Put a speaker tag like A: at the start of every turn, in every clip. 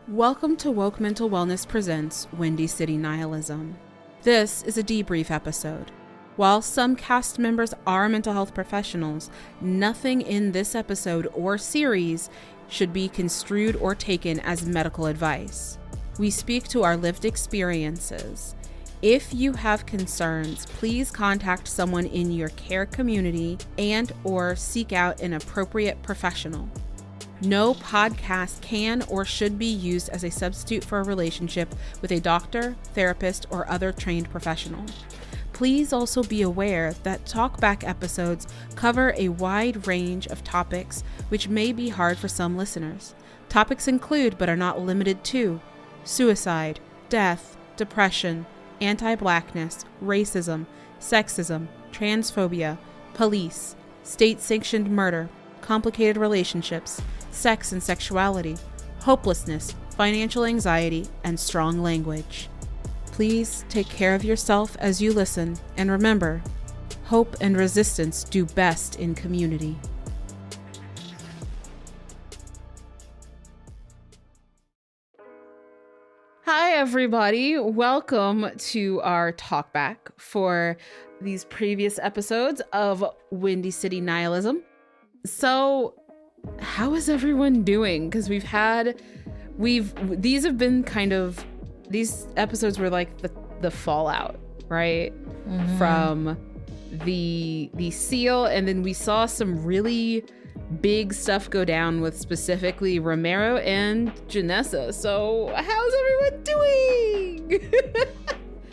A: Welcome to Woke Mental Wellness Presents Windy City Nihilism. This is a debrief episode. While some cast members are mental health professionals, nothing in this episode or series should be construed or taken as medical advice. We speak to our lived experiences. If you have concerns, please contact someone in your care community and/or seek out an appropriate professional. No podcast can or should be used as a substitute for a relationship with a doctor, therapist, or other trained professional. Please also be aware that Talkback episodes cover a wide range of topics which may be hard for some listeners. Topics include, but are not limited to, suicide, death, depression, anti-Blackness, racism, sexism, transphobia, police, state-sanctioned murder, complicated relationships, sex and sexuality, hopelessness, financial anxiety, and strong language. Please take care of yourself as you listen, and remember, hope and resistance do best in community. Hi, everybody. Welcome to our talkback for these previous episodes of Windy City Nihilism. So, how is everyone doing? Because these episodes were like the fallout, right? Mm-hmm. From the seal, and then we saw some really big stuff go down with specifically Romero and Janessa. So how's everyone doing?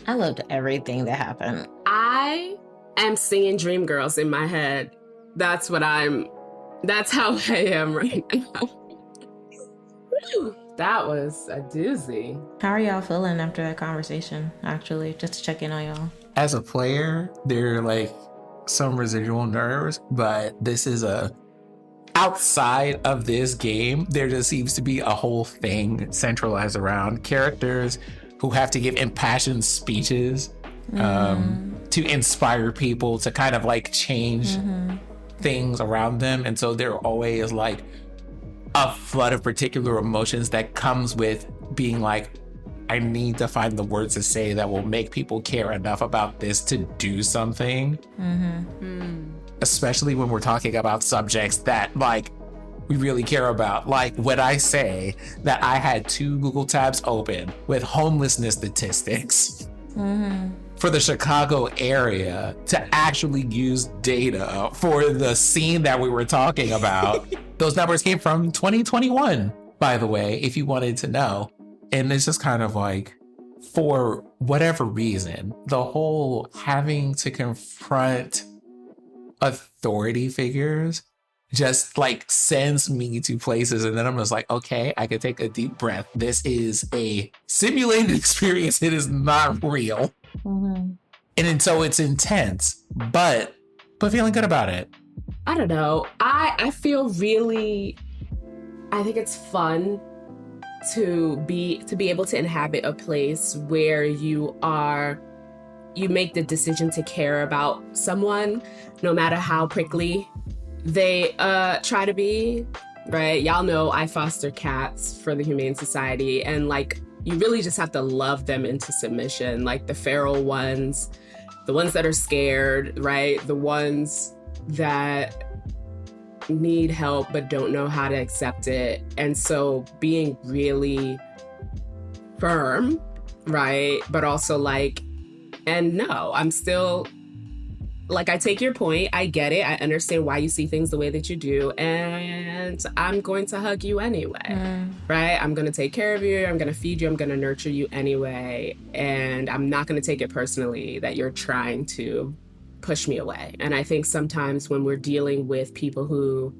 B: I loved everything that happened.
C: I am singing Dreamgirls in my head. That's how I am right now. That was a doozy.
B: How are y'all feeling after that conversation, actually? Just to check in on y'all.
D: As a player, there are like some residual nerves, but this is outside of this game, there just seems to be a whole thing centralized around characters who have to give impassioned speeches to inspire people to kind of like change things around them. And so there always like a flood of particular emotions that comes with being like, I need to find the words to say that will make people care enough about this to do something. Especially when we're talking about subjects that like we really care about. Like when I say that I had 2 Google tabs open with homelessness statistics for the Chicago area to actually use data for the scene that we were talking about. Those numbers came from 2021, by the way, if you wanted to know. And it's just kind of like, for whatever reason, the whole having to confront authority figures just like sends me to places. And then I'm just like, okay, I can take a deep breath. This is a simulated experience. It is not real. And so it's intense, but feeling good about it.
C: I don't know. I feel really, I think it's fun to be able to inhabit a place where you make the decision to care about someone, no matter how prickly they try to be, right? Y'all know I foster cats for the Humane Society, and like you really just have to love them into submission, like the feral ones, the ones that are scared, right? The ones that need help but don't know how to accept it. And so being really firm, right? But also like, and no, I'm still like, I take your point. I get it. I understand why you see things the way that you do. And I'm going to hug you anyway, right? I'm going to take care of you. I'm going to feed you. I'm going to nurture you anyway. And I'm not going to take it personally that you're trying to push me away. And I think sometimes when we're dealing with people who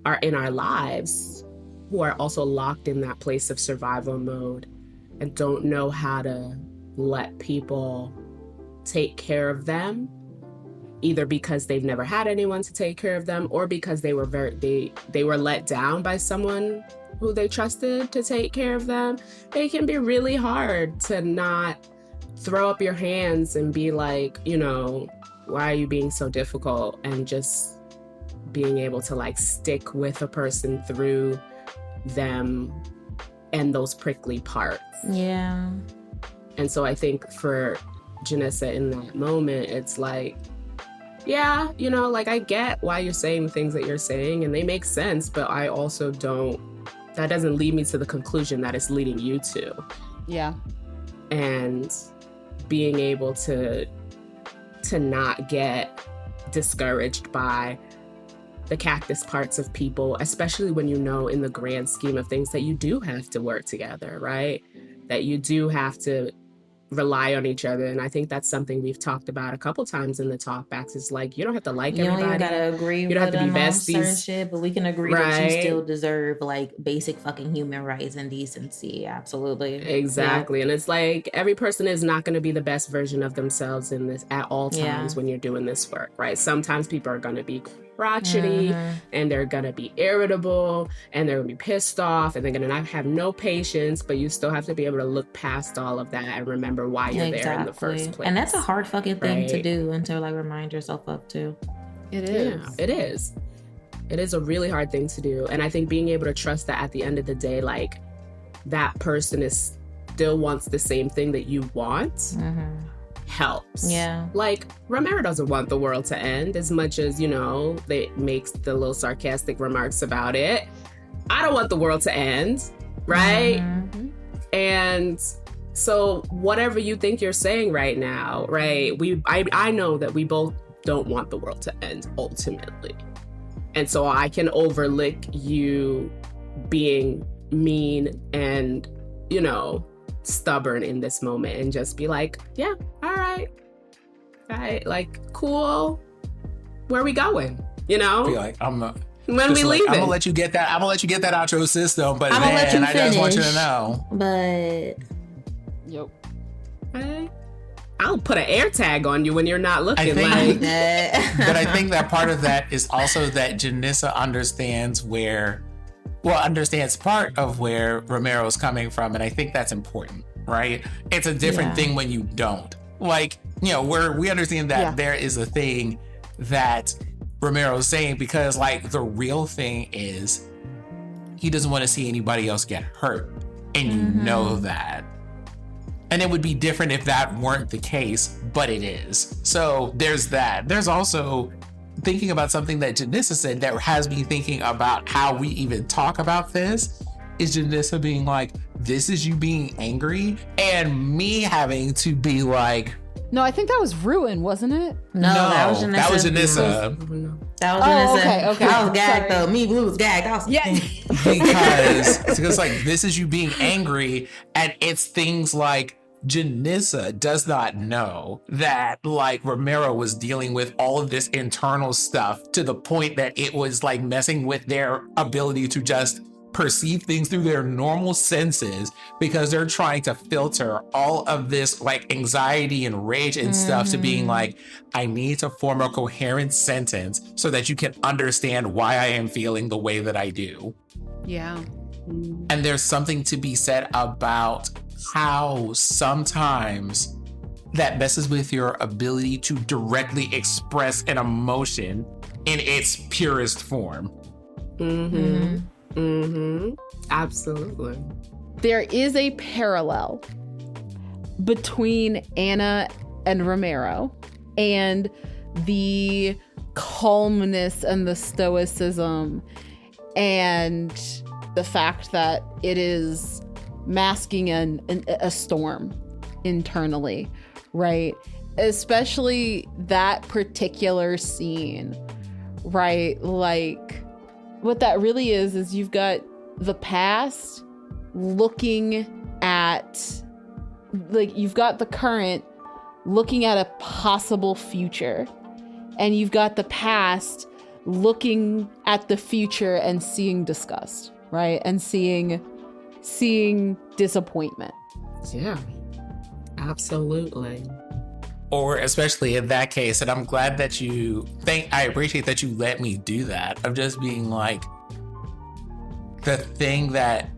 C: are in our lives, who are also locked in that place of survival mode and don't know how to let people take care of them, either because they've never had anyone to take care of them or because they were let down by someone who they trusted to take care of them, it can be really hard to not throw up your hands and be like, you know, why are you being so difficult? And just being able to like stick with a person through them and those prickly parts.
B: Yeah.
C: And so I think for Janessa in that moment, it's like, yeah, you know, like I get why you're saying the things that you're saying and they make sense, but I also that doesn't lead me to the conclusion that it's leading you to.
A: Yeah.
C: And being able to not get discouraged by the cactus parts of people, especially when you know in the grand scheme of things that you do have to work together, right? That you do have to rely on each other. And I think that's something we've talked about a couple times in the talkbacks. Is like, you don't have to like everybody.
B: You don't even gotta agree
C: you don't
B: with
C: have to be
B: them on
C: besties.
B: certain shit, but we can agree that you still deserve like basic fucking human rights and decency. Absolutely.
C: Exactly. Yeah. And it's like every person is not going to be the best version of themselves in this at all times when you're doing this work, right? Sometimes people are going to be crotchety and they're gonna be irritable and they're gonna be pissed off and they're gonna not have no patience, but you still have to be able to look past all of that and remember why you're there in the first place.
B: And that's a hard fucking thing to do and to like remind yourself of too.
A: It is.
C: Yeah, it is. It is a really hard thing to do. And I think being able to trust that at the end of the day, like that person still wants the same thing that you want. Helps.
B: Yeah.
C: Like Romero doesn't want the world to end as much as, you know, they makes the little sarcastic remarks about it. I don't want the world to end, right? And so whatever you think you're saying right now, right? I know that we both don't want the world to end ultimately. And so I can overlook you being mean and, you know, stubborn in this moment and just be like, yeah, all right, like cool, where are we going, you know?
D: Be like,
C: when we leave,
D: I'm gonna let you get that out your system, but man, I just want you to know.
B: But
C: okay. I'll put an air tag on you when you're not looking.
D: But I think that part of that is also that Janessa understands part of where Romero's coming from, and I think that's important, right? It's a different thing when you don't. Like, you know, we understand that there is a thing that Romero's saying because, like, the real thing is he doesn't want to see anybody else get hurt, and you know that. And it would be different if that weren't the case, but it is. So there's that. There's also thinking about something that Janessa said that has me thinking about how we even talk about this. Is Janessa being like, this is you being angry? And me having to be like...
A: No, I think that was Ruin, wasn't it?
B: No, that was Janessa.
D: That was Janessa.
A: Okay.
B: I was gagged though. Me, Blue was gagged.
D: Because like, this is you being angry, and it's things like Janessa does not know that like Romero was dealing with all of this internal stuff to the point that it was like messing with their ability to just perceive things through their normal senses, because they're trying to filter all of this like anxiety and rage and stuff to being like, I need to form a coherent sentence so that you can understand why I am feeling the way that I do.
A: Yeah.
D: And there's something to be said about how sometimes that messes with your ability to directly express an emotion in its purest form.
C: Absolutely.
A: There is a parallel between Anna and Romero and the calmness and the stoicism and the fact that it is masking a storm internally, right? Especially that particular scene, right? Like, what that really is you've got the past looking at, like, you've got the current looking at a possible future, and you've got the past looking at the future and seeing disgust, right? And seeing disappointment.
C: Yeah, absolutely.
D: Or especially in that case, and I'm glad that I appreciate that you let me do that, of just being like, the thing that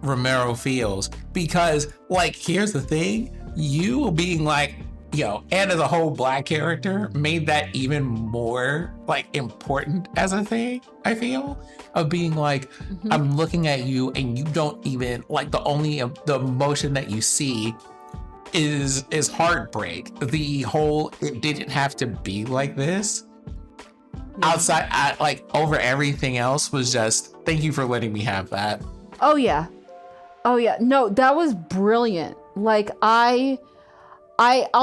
D: Romero feels, because like, here's the thing, you being like, and as a whole Black character made that even more like important as a thing, I feel, of being like, I'm looking at you and you don't even like the emotion that you see is heartbreak. The whole, it didn't have to be like this. Outside, like over everything else was just, thank you for letting me have that.
A: Oh yeah. No, that was brilliant. Like I'll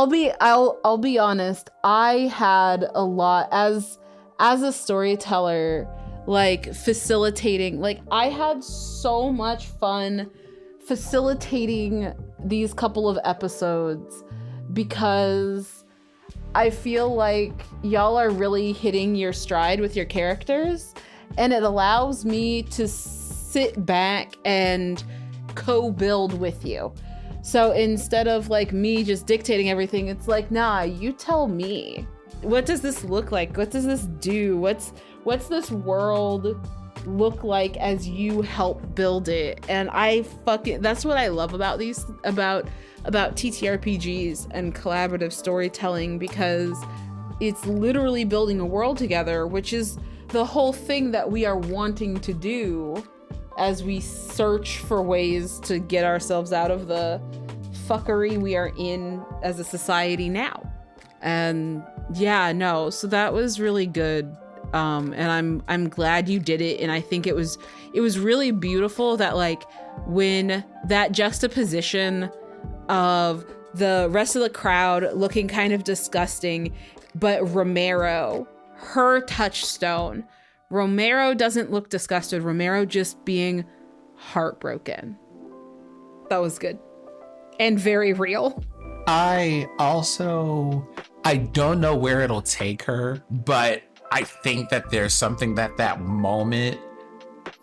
A: be honest. I had a lot as a storyteller, like facilitating. Like I had so much fun facilitating these couple of episodes because I feel like y'all are really hitting your stride with your characters, and it allows me to sit back and co-build with you. So instead of like me just dictating everything, it's like, nah, you tell me. What does this look like? What does this do? What's this world look like as you help build it? And that's what I love about TTRPGs and collaborative storytelling, because it's literally building a world together, which is the whole thing that we are wanting to do as we search for ways to get ourselves out of the fuckery we are in as a society now. And so that was really good. And I'm glad you did it. And I think it was really beautiful that like when that juxtaposition of the rest of the crowd looking kind of disgusting, but Romero, her touchstone, Romero doesn't look disgusted. Romero just being heartbroken. That was good. And very real.
D: I don't know where it'll take her, but I think that there's something that moment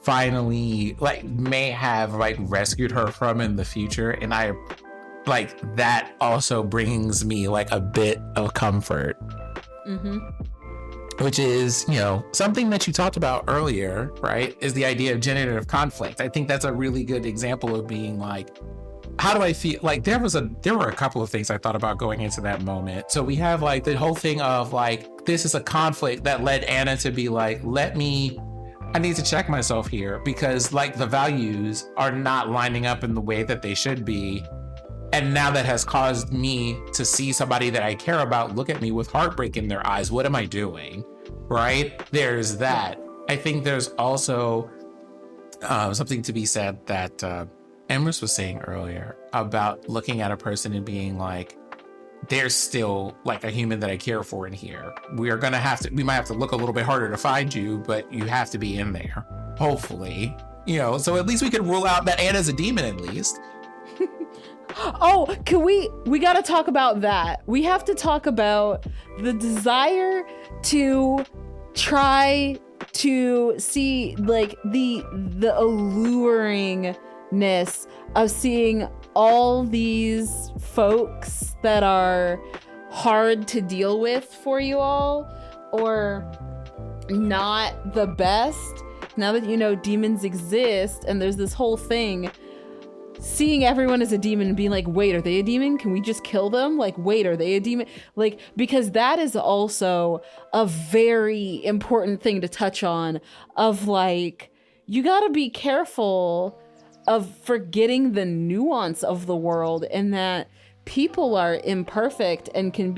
D: finally like may have like rescued her from in the future. And I like that also brings me like a bit of comfort. Which is, something that you talked about earlier, right? Is the idea of generative conflict. I think that's a really good example of being like, how do I feel? Like there were a couple of things I thought about going into that moment. So we have like the whole thing of like, this is a conflict that led Anna to be like, I need to check myself here because like the values are not lining up in the way that they should be. And now that has caused me to see somebody that I care about look at me with heartbreak in their eyes. What am I doing? Right? There's that. I think there's also something to be said that Emrys was saying earlier about looking at a person and being like, there's still like a human that I care for in here. We might have to look a little bit harder to find you, but you have to be in there. Hopefully. So at least we can rule out that Anna's a demon at least.
A: Oh, can we gotta talk about that. We have to talk about the desire to try to see like the alluringness of seeing all these folks that are hard to deal with for you all, or not the best. Now that demons exist and there's this whole thing, seeing everyone as a demon and being like, wait, are they a demon? Can we just kill them? Like, wait, are they a demon? Like, because that is also a very important thing to touch on, of like, you gotta be careful of forgetting the nuance of the world, and that people are imperfect and can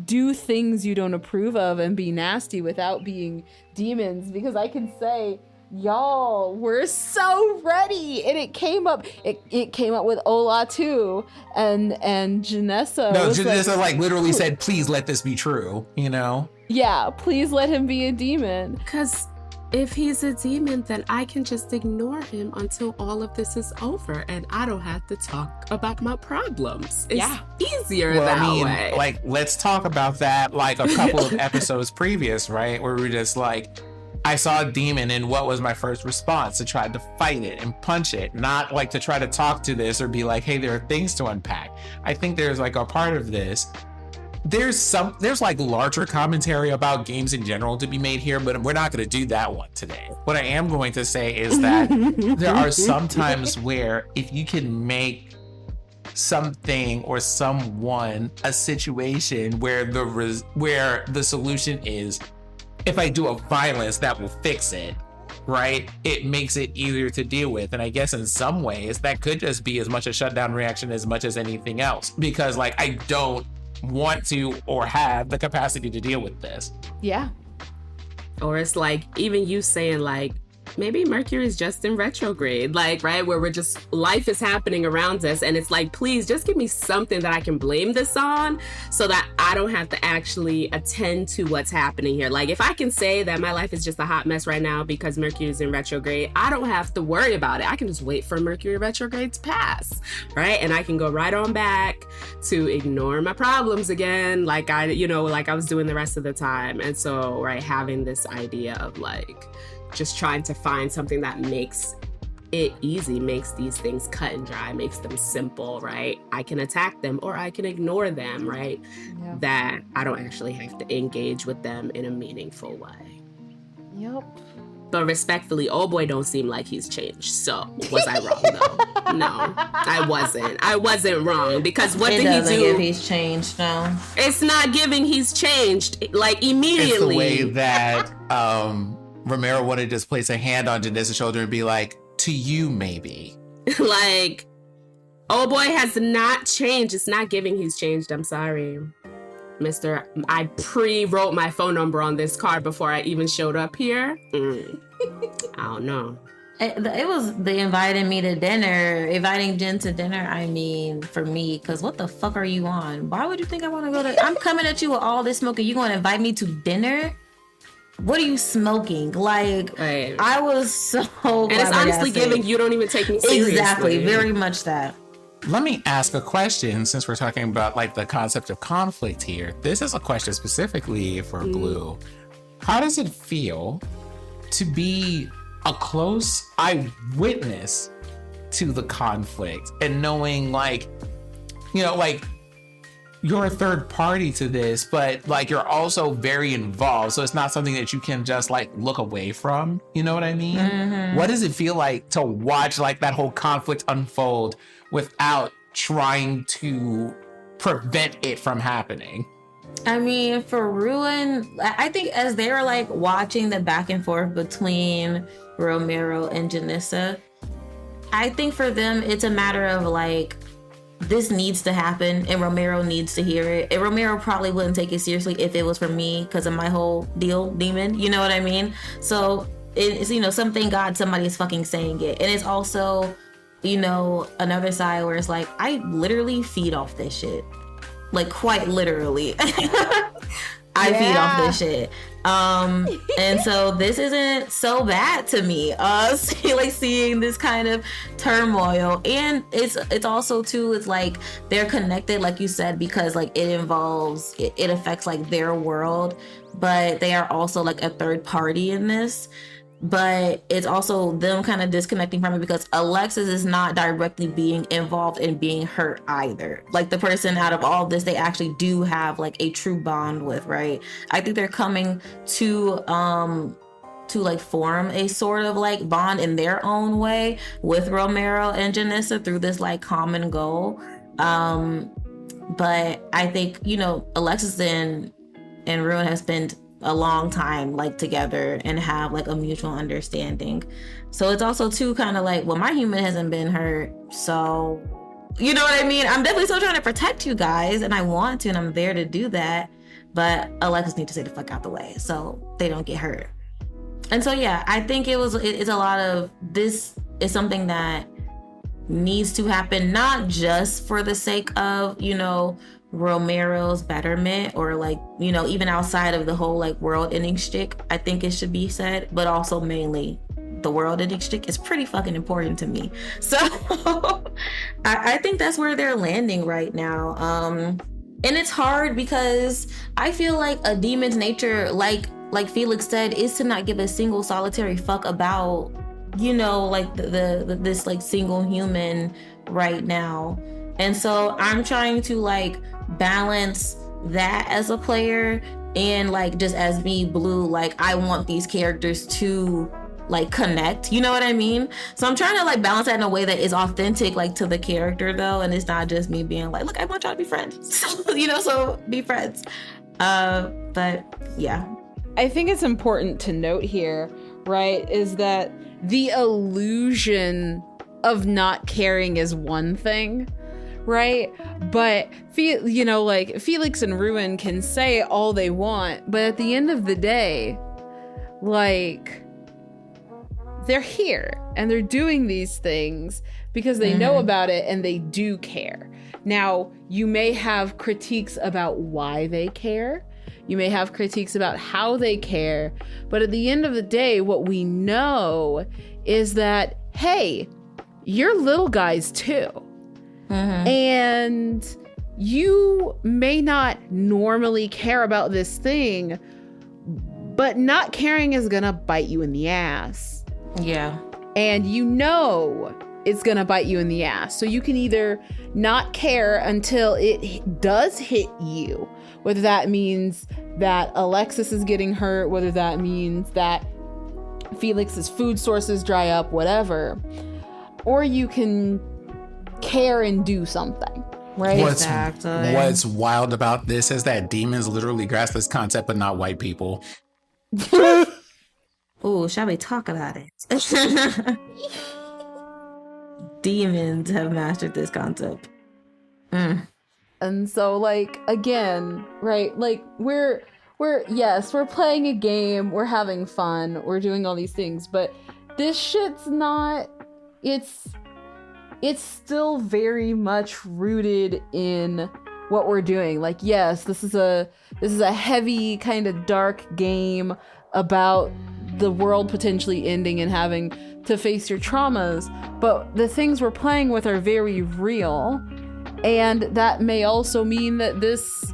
A: do things you don't approve of and be nasty without being demons. Because I can say, y'all were so ready, and it came up with Ola too, and Janessa.
D: No, Janessa like literally said, please let this be true,
A: Yeah, please let him be a demon.
C: Because if he's a demon, then I can just ignore him until all of this is over, and I don't have to talk about my problems. It's easier that way.
D: Like, let's talk about that like a couple of episodes previous, right? Where we're just like, I saw a demon, and what was my first response? To try to fight it and punch it, not like to try to talk to this or be like, hey, there are things to unpack. I think there's like a part of this. There's like larger commentary about games in general to be made here, but we're not going to do that one today. What I am going to say is that there are some times where if you can make something or someone a situation where the solution is, if I do a violence, that will fix it, right? It makes it easier to deal with. And I guess in some ways that could just be as much a shutdown reaction as much as anything else, because like I don't want to or have the capacity to deal with this.
A: Yeah.
C: Or it's like even you saying like, maybe Mercury's just in retrograde, like, right, where we're just, life is happening around us, and it's like, please just give me something that I can blame this on so that I don't have to actually attend to what's happening here. Like, if I can say that my life is just a hot mess right now because Mercury's in retrograde, I don't have to worry about it. I can just wait for Mercury retrograde to pass, right? And I can go right on back to ignore my problems again, like I was doing the rest of the time. And so, right, having this idea of like, just trying to find something that makes it easy, makes these things cut and dry, makes them simple, right? I can attack them or I can ignore them, right? Yeah. That I don't actually have to engage with them in a meaningful way.
A: Yep.
C: But respectfully, old boy don't seem like he's changed. So was I wrong though? No, I wasn't. I wasn't wrong, because what did he do?
B: Give he's changed, no.
C: It's not giving he's changed, like immediately.
D: It's the way that Romero wanted to just place a hand on Janessa's shoulder and be like, to you, maybe.
C: Like, oh boy has not changed. It's not giving he's changed. I'm sorry, Mr. I pre-wrote my phone number on this card before I even showed up here. I don't know.
B: It was the inviting Jen to dinner. I mean, for me, because what the fuck are you on? Why would you think I want to go to? I'm coming at you with all this smoke and you going to invite me to dinner? What are you smoking? Like, right. I was so
C: and it's honestly giving you don't even take me seriously.
B: Exactly, very much that.
D: Let me ask a question, since we're talking about like the concept of conflict here. This is a question specifically for Blue. How does it feel to be a close eyewitness to the conflict and knowing like, you know, like, you're a third party to this, but like you're also very involved. So it's not something that you can just like look away from. You know what I mean? Mm-hmm. What does it feel like to watch like that whole conflict unfold without trying to prevent it from happening?
B: I mean, for Ruin, I think as they were like watching the back and forth between Romero and Janessa, I think for them, it's a matter of like, this needs to happen and Romero needs to hear it. And Romero probably wouldn't take it seriously if it was for me because of my whole demon, you know what I mean? So it's, you know, something God, somebody is fucking saying it. And it's also, you know, another side where it's like, I literally feed off this shit. Like quite literally. I feed off this shit. And so this isn't so bad to me. Like seeing this kind of turmoil, and it's also too, it's like they're connected, like you said, because like it affects like their world, but they are also like a third party in this. But it's also them kind of disconnecting from it because Alexis is not directly being involved in being hurt either. Like the person out of all this, they actually do have like a true bond with, right? I think they're coming to like form a sort of like bond in their own way with Romero and Janessa through this like common goal. But I think, you know, Alexis and Ruin have spent a long time like together and have like a mutual understanding. So it's also too kind of like, well, my human hasn't been hurt, so you know what I mean? I'm definitely still trying to protect you guys, and I want to, and I'm there to do that, but Alexis needs to stay the fuck out the way so they don't get hurt. And so yeah, I think it's a lot of, this is something that needs to happen, not just for the sake of, you know, Romero's betterment or like, you know, even outside of the whole like world ending shtick, I think it should be said, but also mainly the world ending shtick is pretty fucking important to me. So I think that's where they're landing right now. And it's hard because I feel like a demon's nature, like Felix said, is to not give a single solitary fuck about, you know, like the this like single human right now. And so I'm trying to like balance that as a player and like just as me, Blue, like I want these characters to like connect, you know what I mean? So I'm trying to like balance that in a way that is authentic, like to the character though, and it's not just me being like, look, I want y'all to be friends. So be friends. But yeah,
A: I think it's important to note here, right, is that the illusion of not caring is one thing, right? But like Felix and Ruin can say all they want, but at the end of the day, like, they're here and they're doing these things because they know about it and they do care. Now, you may have critiques about why they care. You may have critiques about how they care. But at the end of the day, what we know is that, hey, you're little guys too. And you may not normally care about this thing, but not caring is gonna bite you in the ass.
B: Yeah.
A: And it's gonna bite you in the ass. So you can either not care until it does hit you, whether that means that Alexis is getting hurt, whether that means that Felix's food sources dry up, whatever, or you can care and do something, right?
D: What's wild about this is that demons literally grasp this concept, but not white people.
B: Oh, shall we talk about it? Demons have mastered this concept.
A: And so, like, again, right, like, we're playing a game, we're having fun, we're doing all these things, but this shit's not, it's still very much rooted in what we're doing. Like, yes, this is a heavy kind of dark game about the world potentially ending and having to face your traumas, but the things we're playing with are very real, and that may also mean that this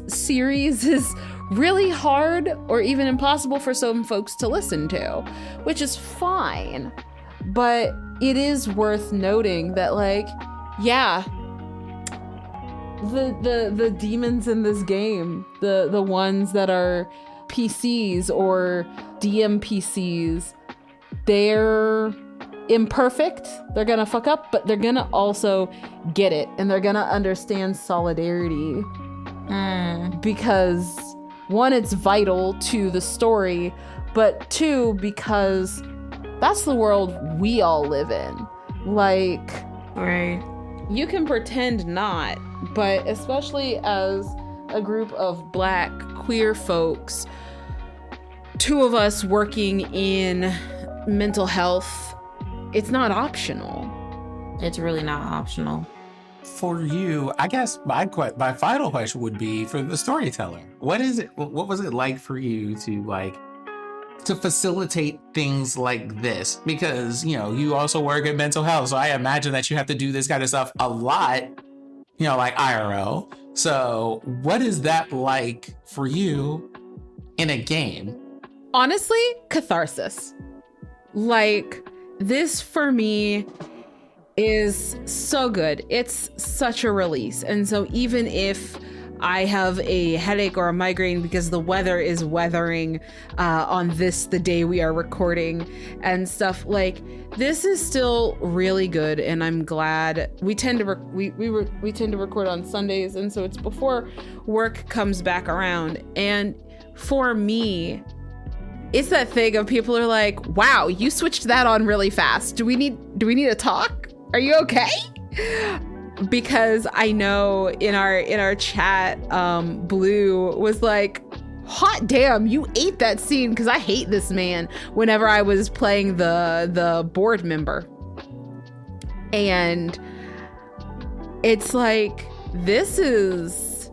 A: series is really hard or even impossible for some folks to listen to, which is fine. But it is worth noting that, like, yeah, the demons in this game, the ones that are PCs or DMPCs, they're imperfect, they're gonna fuck up, but they're gonna also get it, and they're gonna understand solidarity. Because one, it's vital to the story, but two, because that's the world we all live in. Like,
B: right,
A: you can pretend not, but especially as a group of Black queer folks, two of us working in mental health, it's not optional.
B: It's really not optional.
D: For you, I guess my final question would be for the storyteller. What was it like for you to facilitate things like this? Because, you also work in mental health, so I imagine that you have to do this kind of stuff a lot, like IRL. So what is that like for you in a game?
A: Honestly, catharsis. Like, this for me is so good. It's such a release. And so even if I have a headache or a migraine because the weather is weathering on the day we are recording and stuff, like, this is still really good. And I'm glad we tend to we tend to record on Sundays, and so it's before work comes back around. And for me, it's that thing of people are like, wow, you switched that on really fast. Do we need to talk? Are you okay? Because I know in our chat, Blue was like, hot damn, you ate that scene, because I hate this man, whenever I was playing the board member. And it's like, this is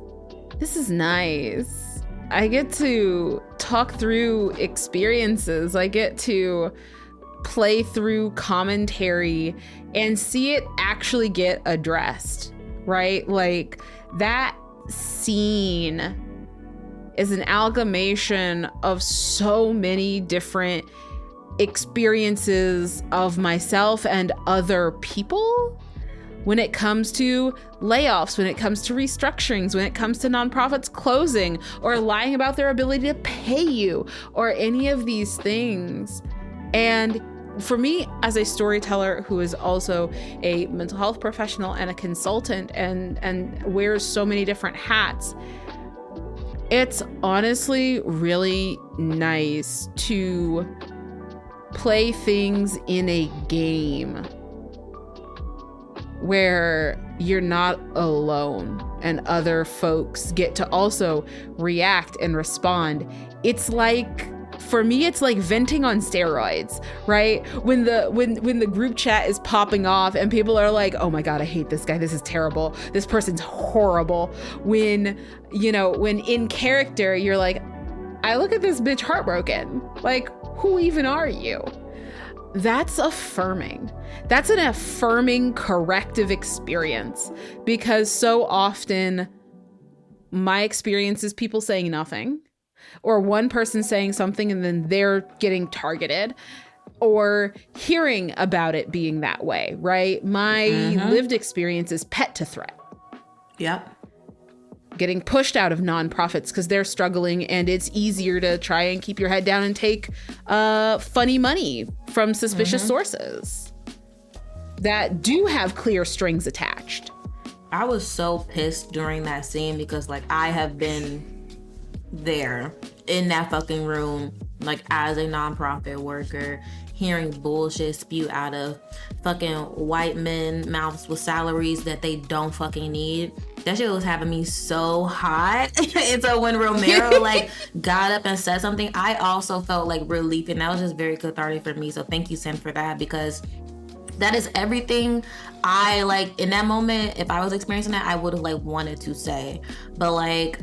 A: nice. I get to talk through experiences. I get to play through commentary and see it actually get addressed, right? Like, that scene is an amalgamation of so many different experiences of myself and other people. when it comes to layoffs, when it comes to restructurings, when it comes to nonprofits closing or lying about their ability to pay you or any of these things. And for me, as a storyteller who is also a mental health professional and a consultant and wears so many different hats, it's honestly really nice to play things in a game where you're not alone and other folks get to also react and respond. It's like, for me, it's like venting on steroids, right? When the group chat is popping off and people are like, oh my God, I hate this guy. This is terrible. This person's horrible. When in character, you're like, I look at this bitch heartbroken. Like, who even are you? That's affirming. That's an affirming corrective experience, because so often my experience is people saying nothing, or one person saying something and then they're getting targeted, or hearing about it being that way, right? My lived experience is pet to threat.
B: Yep.
A: Getting pushed out of nonprofits because they're struggling, and it's easier to try and keep your head down and take funny money from suspicious sources that do have clear strings attached.
B: I was so pissed during that scene because, like, I have been there in that fucking room, like, as a nonprofit worker, hearing bullshit spew out of fucking white men mouths with salaries that they don't fucking need. That shit was having me so hot. And so when Romero like got up and said something, I also felt like relief, and that was just very cathartic for me. So thank you, Sin, for that, because that is everything I like in that moment. If I was experiencing that, I would have like wanted to say, but like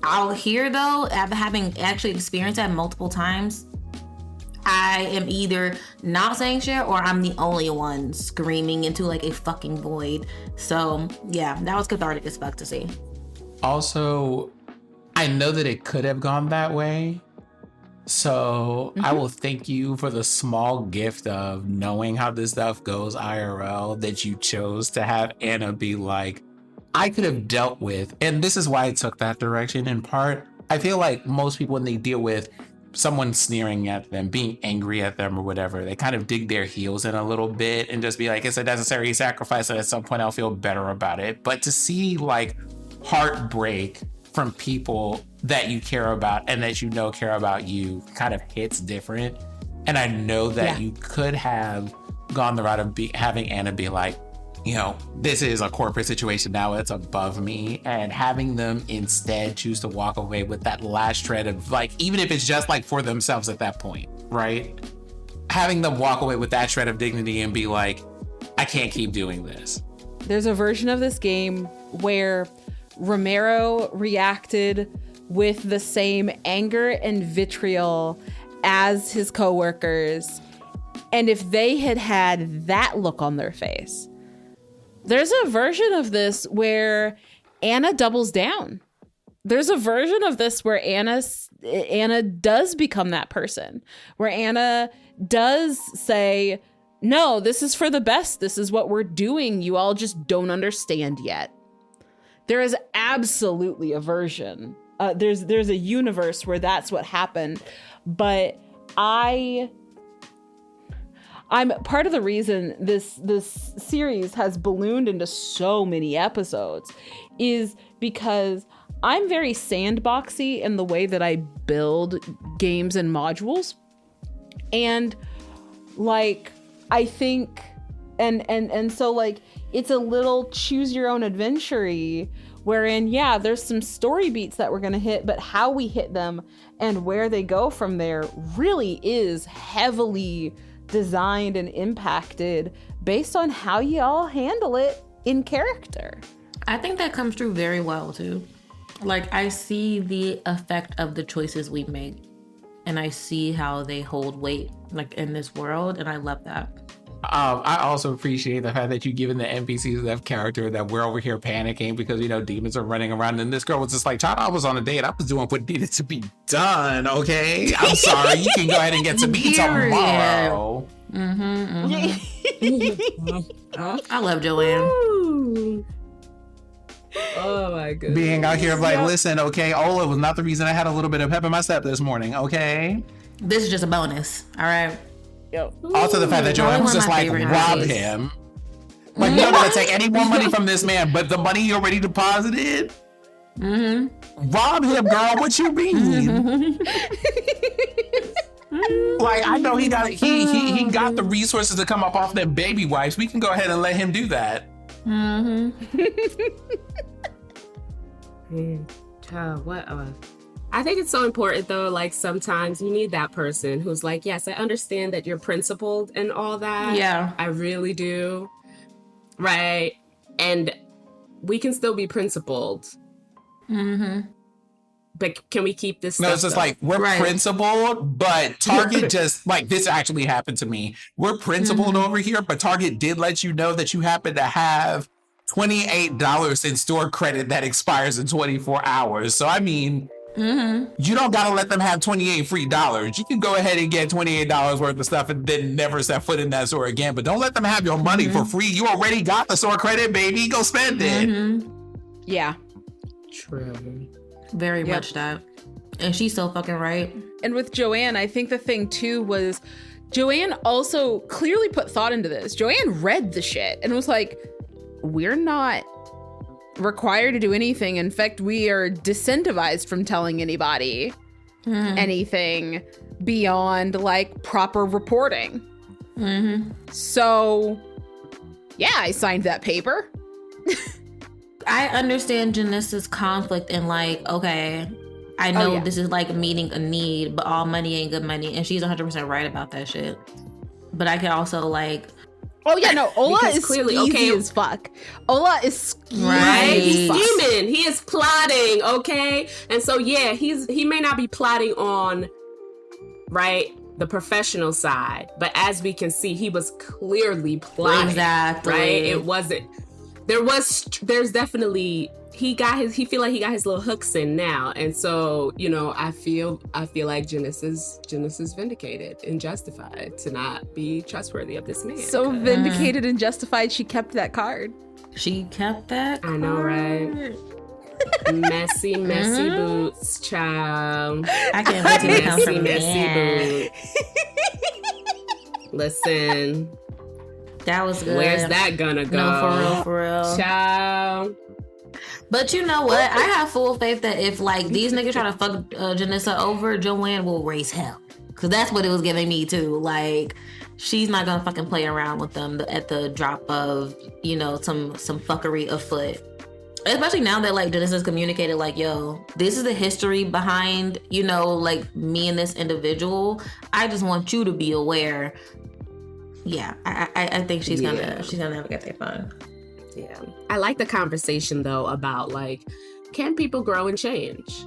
B: out here though, after having actually experienced that multiple times, I am either not saying shit or I'm the only one screaming into like a fucking void. So yeah, that was cathartic as fuck to see.
D: Also, I know that it could have gone that way. So I will thank you for the small gift of knowing how this stuff goes IRL, that you chose to have Anna be like, I could have dealt with, and this is why I took that direction in part. I feel like most people, when they deal with someone sneering at them, being angry at them or whatever, they kind of dig their heels in a little bit and just be like, it's a necessary sacrifice, and at some point I'll feel better about it. But to see like heartbreak from people that you care about and that you know care about you kind of hits different. And I know that you could have gone the route of having Anna be like, you know, this is a corporate situation now, it's above me, and having them instead choose to walk away with that last shred of like, even if it's just like for themselves at that point, right? Having them walk away with that shred of dignity and be like, I can't keep doing this.
A: There's a version of this game where Romero reacted with the same anger and vitriol as his coworkers, and if they had had that look on their face, there's a version of this where Anna doubles down. There's a version of this where Anna does become that person, where Anna does say, no, this is for the best. This is what we're doing. You all just don't understand yet. There is absolutely a version. There's a universe where that's what happened. But I'm part of the reason this series has ballooned into so many episodes is because I'm very sandboxy in the way that I build games and modules. And like, I think, and so like, it's a little choose your own adventure-y, wherein, yeah, there's some story beats that we're going to hit, but how we hit them and where they go from there really is heavily designed and impacted based on how y'all handle it in character.
B: I think that comes through very well too. Like, I see the effect of the choices we make, and I see how they hold weight like in this world, and I love that.
D: I also appreciate the fact that you've given the NPCs enough character that we're over here panicking because, you know, demons are running around, and this girl was just like, child, I was on a date. I was doing what needed to be done, okay? I'm sorry. You can go ahead and get to me tomorrow.
B: I love Joanne.
C: Oh my goodness.
D: Being out here like, listen, okay, Ola was not the reason I had a little bit of pep in my step this morning, okay?
B: This is just a bonus, all right?
A: Yo.
D: Also the fact that Joanne was just like, rob him. Like, you're not gonna take any more money from this man, but the money you already deposited? Rob him, girl, what you mean? Like, I know he got the resources to come up off them baby wipes. We can go ahead and let him do that.
C: I think it's so important though, like sometimes you need that person who's like, yes, I understand that you're principled and all that.
B: Yeah.
C: I really do. Right. And we can still be principled. But can we keep this?
D: No, it's just like, we're principled, but Target just, like, this actually happened to me. We're principled over here, but Target did let you know that you happen to have $28 in store credit that expires in 24 hours. So, I mean, you don't got to let them have $28 free. You can go ahead and get $28 worth of stuff and then never set foot in that store again. But don't let them have your money for free. You already got the store credit, baby. Go spend it.
A: Yeah.
C: True.
B: Very much that. And she's so fucking right.
A: And with Joanne, I think the thing too was Joanne also clearly put thought into this. Joanne read the shit and was like, we're not required to do anything. In fact, we are disincentivized from telling anybody anything beyond like proper reporting. So, yeah, I signed that paper.
B: I understand Janissa's conflict in like, okay, I know this is like meeting a need, but all money ain't good money. And she's 100% right about that shit. But I can also like...
A: Oh yeah, no, Ola is clearly okay as fuck. Ola is
C: He's scheming. He is plotting, okay? And so yeah, he may not be plotting on, right, the professional side, but as we can see, he was clearly plotting.
B: Exactly.
C: Right? It wasn't... There's definitely he feel like he got his little hooks in now, and so you know I feel like Janissa's vindicated and justified to not be trustworthy of this man.
A: So vindicated and justified, she kept that card.
B: She kept that card.
C: I know, right? Messy boots, child.
B: I can't wait to become some
C: messy boots. Listen.
B: That was good.
C: Where's that gonna go?
B: No, for real.
C: Child.
B: But you know what? I have full faith that if like these niggas try to fuck Janissa over, Joanne will raise hell. Cause that's what it was giving me too. Like, she's not gonna fucking play around with them at the drop of, you know, some fuckery afoot. Especially now that like Janissa's communicated like, yo, this is the history behind, you know, like me and this individual. I just want you to be aware. Yeah, I think she's gonna navigate that fine.
C: Yeah, I like the conversation though about like, can people grow and change?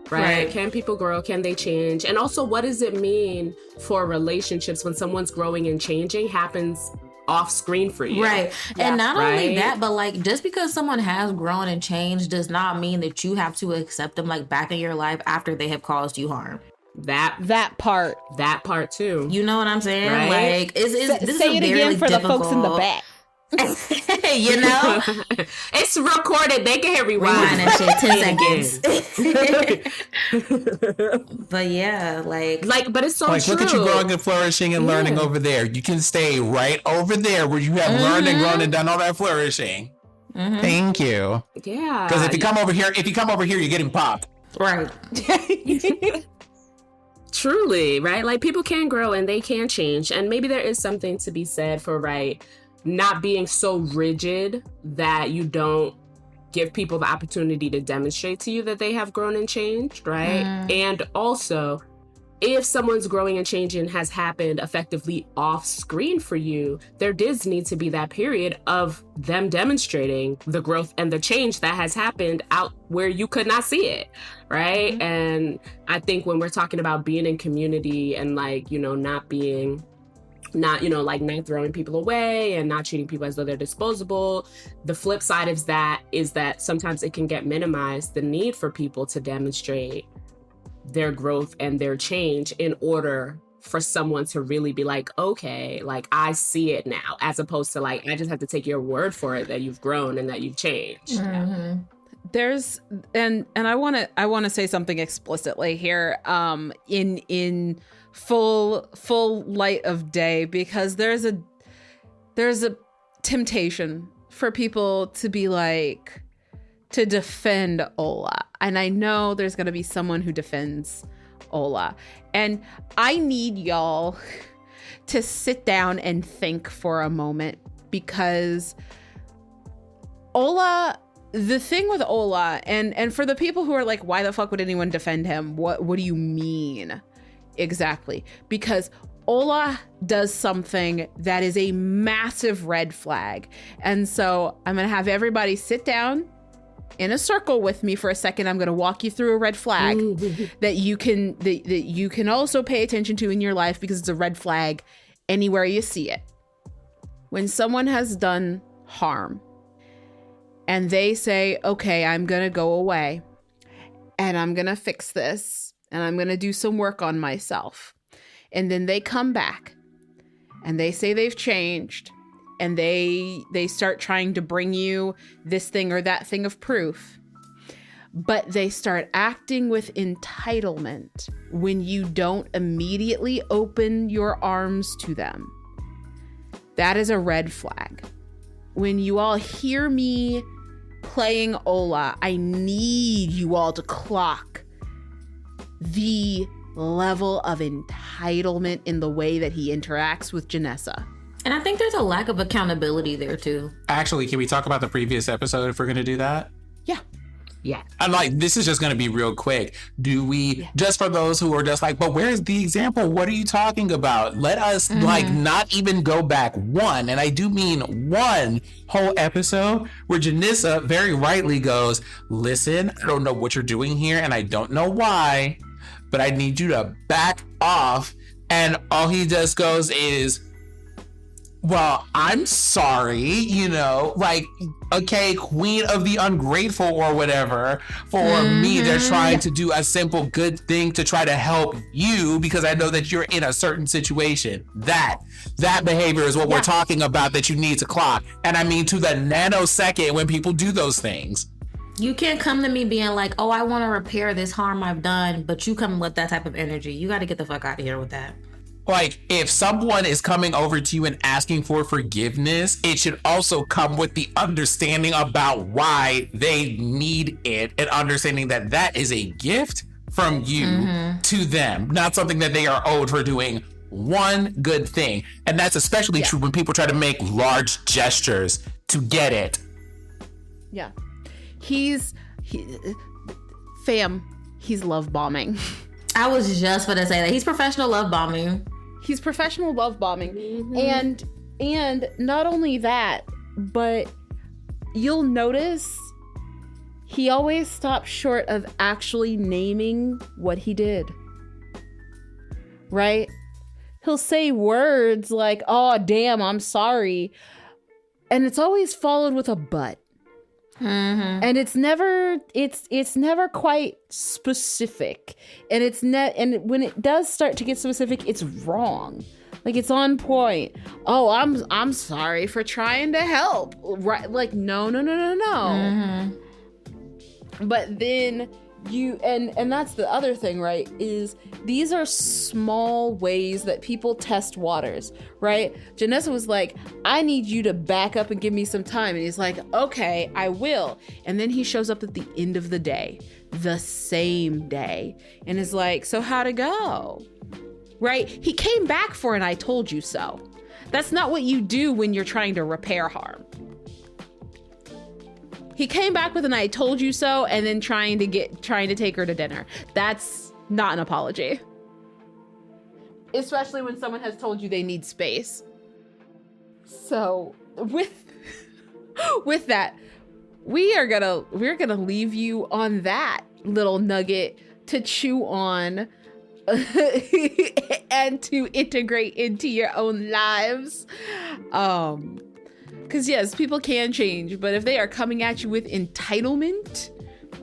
C: Right? Can people grow? Can they change? And also, what does it mean for relationships when someone's growing and changing happens off screen for you?
B: Right. Yeah. And not only that, but like just because someone has grown and changed does not mean that you have to accept them like back in your life after they have caused you harm.
A: That part
C: too.
B: You know what I'm saying?
C: Right?
B: Like, this
A: say
B: is
A: it again for
B: difficult...
A: the folks in the back.
B: You know,
C: it's recorded. They can rewind
B: that shit 10 seconds. But yeah, like,
C: but it's so
D: like,
C: true.
D: Look at you growing and flourishing and learning over there. You can stay right over there where you have learned and grown and done all that flourishing. Thank you.
C: Yeah.
D: Because if you come over here, you're getting popped.
B: Right.
C: Truly, right? Like, people can grow and they can change, and maybe there is something to be said for not being so rigid that you don't give people the opportunity to demonstrate to you that they have grown and changed, right? And also, if someone's growing and changing has happened effectively off screen for you, there does need to be that period of them demonstrating the growth and the change that has happened out where you could not see it, right? And I think when we're talking about being in community and like, you know, not throwing people away and not treating people as though they're disposable. The flip side is that sometimes it can get minimized, the need for people to demonstrate their growth and their change in order for someone to really be like, okay, like I see it now, as opposed to like, I just have to take your word for it that you've grown and that you've changed.
B: Mm-hmm.
A: There's and I want to say something explicitly here in full light of day, because there's a temptation for people to be like, to defend Ola, and I know there's going to be someone who defends Ola, and I need y'all to sit down and think for a moment, because Ola, the thing with Ola, and for the people who are like, why the fuck would anyone defend him? What do you mean exactly? Because Ola does something that is a massive red flag. And so I'm going to have everybody sit down in a circle with me for a second. I'm going to walk you through a red flag that you can also pay attention to in your life, because it's a red flag anywhere you see it. When someone has done harm, and they say, okay, I'm going to go away and I'm going to fix this and I'm going to do some work on myself. And then they come back and they say they've changed, and they start trying to bring you this thing or that thing of proof. But they start acting with entitlement when you don't immediately open your arms to them. That is a red flag. When you all hear me playing Ola, I need you all to clock the level of entitlement in the way that he interacts with Janessa.
B: And I think there's a lack of accountability there too.
D: Actually, can we talk about the previous episode if we're going to do that?
A: Yeah.
C: Yeah.
D: I'm like, this is just going to be real quick. Do we, just for those who are just like, but where's the example? What are you talking about? Let us like not even go back one. And I do mean one whole episode where Janissa very rightly goes, listen, I don't know what you're doing here and I don't know why, but I need you to back off. And all he just goes is, well, I'm sorry, you know, like, okay, queen of the ungrateful or whatever, for me, they're trying to do a simple good thing to try to help you because I know that you're in a certain situation. That behavior is what we're talking about that you need to clock. And I mean to the nanosecond when people do those things.
B: You can't come to me being like, oh, I want to repair this harm I've done, but you come with that type of energy. You got to get the fuck out of here with that.
D: Like, if someone is coming over to you and asking for forgiveness, it should also come with the understanding about why they need it and understanding that that is a gift from you to them, not something that they are owed for doing one good thing. And that's especially true when people try to make large gestures to get it.
A: Yeah. He's love bombing.
B: I was just going to say that. He's professional love bombing.
A: He's professional love bombing. And not only that, but you'll notice he always stops short of actually naming what he did. Right? He'll say words like, oh, damn, I'm sorry. And it's always followed with a but. And it's never quite specific, and and when it does start to get specific, it's wrong. Like, it's on point. Oh, I'm sorry for trying to help. Right? Like, no. But then and that's the other thing, right? Is these are small ways that people test waters, right? Janessa was like, I need you to back up and give me some time. And he's like, okay, I will. And then he shows up at the end of the day, the same day, and is like, so how'd it go? Right? He came back for an I told you so. That's not what you do when you're trying to repair harm. He came back with an I told you so and then trying to take her to dinner. That's not an apology. Especially when someone has told you they need space. So with that, we're gonna leave you on that little nugget to chew on and to integrate into your own lives. Because yes, people can change, but if they are coming at you with entitlement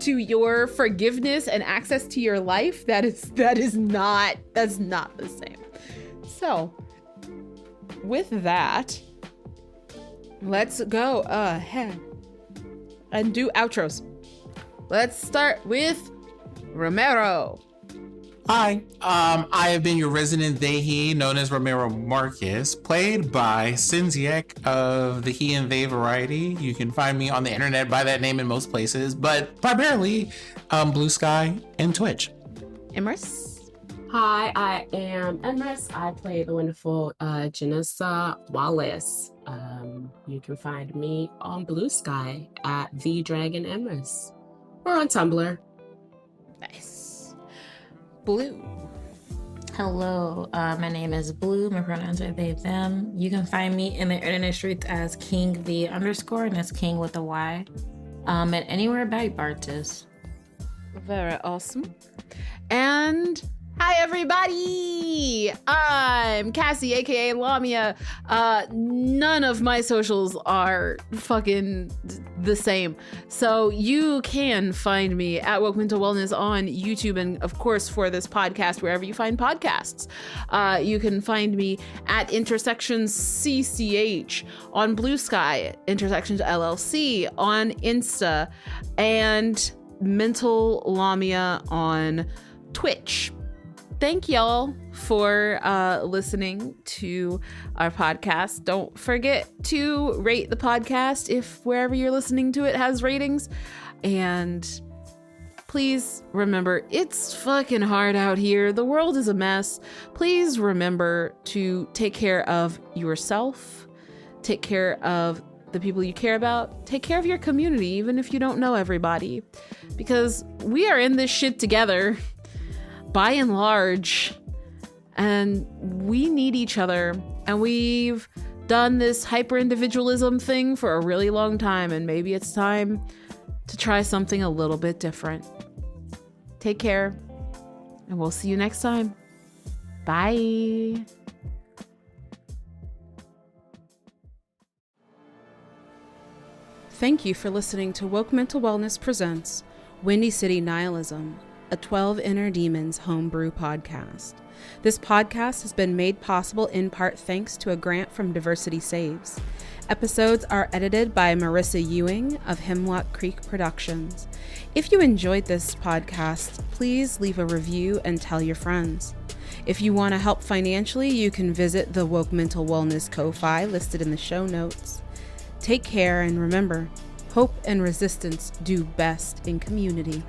A: to your forgiveness and access to your life, that's not the same. So with that, let's go ahead and do outros. Let's start with Romero.
D: Hi, I have been your resident they, he, known as Romero Marcus, played by Sinziek of the he and they variety. You can find me on the internet by that name in most places, but primarily Blue Sky and Twitch.
A: Emrys.
C: Hi, I am Emrys. I play the wonderful Janessa Wallace. You can find me on Blue Sky at The Dragon Emrys, or on Tumblr.
A: Nice. Blue.
B: Hello, my name is Blue. My pronouns are they, them. You can find me in the internet streets as King V_, and that's King with a Y. And anywhere Breitbart.
A: Very awesome. And hi everybody! I'm Cassie, aka Lamia. None of my socials are fucking the same. So you can find me at Woke Mental Wellness on YouTube, and of course for this podcast, wherever you find podcasts. You can find me at Intersections CCH on Blue Sky, Intersections LLC on Insta, and Mental Lamia on Twitch. Thank y'all for listening to our podcast. Don't forget to rate the podcast if wherever you're listening to it has ratings. And please remember, it's fucking hard out here. The world is a mess. Please remember to take care of yourself. Take care of the people you care about. Take care of your community, even if you don't know everybody. Because we are in this shit together, by and large, and we need each other. And we've done this hyper-individualism thing for a really long time, and maybe it's time to try something a little bit different. Take care, and we'll see you next time. Bye. Thank you for listening to Woke Mental Wellness presents Windy City Nihilism, a 12 Inner Demons homebrew podcast. This podcast has been made possible in part thanks to a grant from Diversity Saves. Episodes are edited by Marissa Ewing of Hemlock Creek Productions. If you enjoyed this podcast, please leave a review and tell your friends. If you want to help financially, you can visit the Woke Mental Wellness Ko-Fi listed in the show notes. Take care, and remember, hope and resistance do best in community.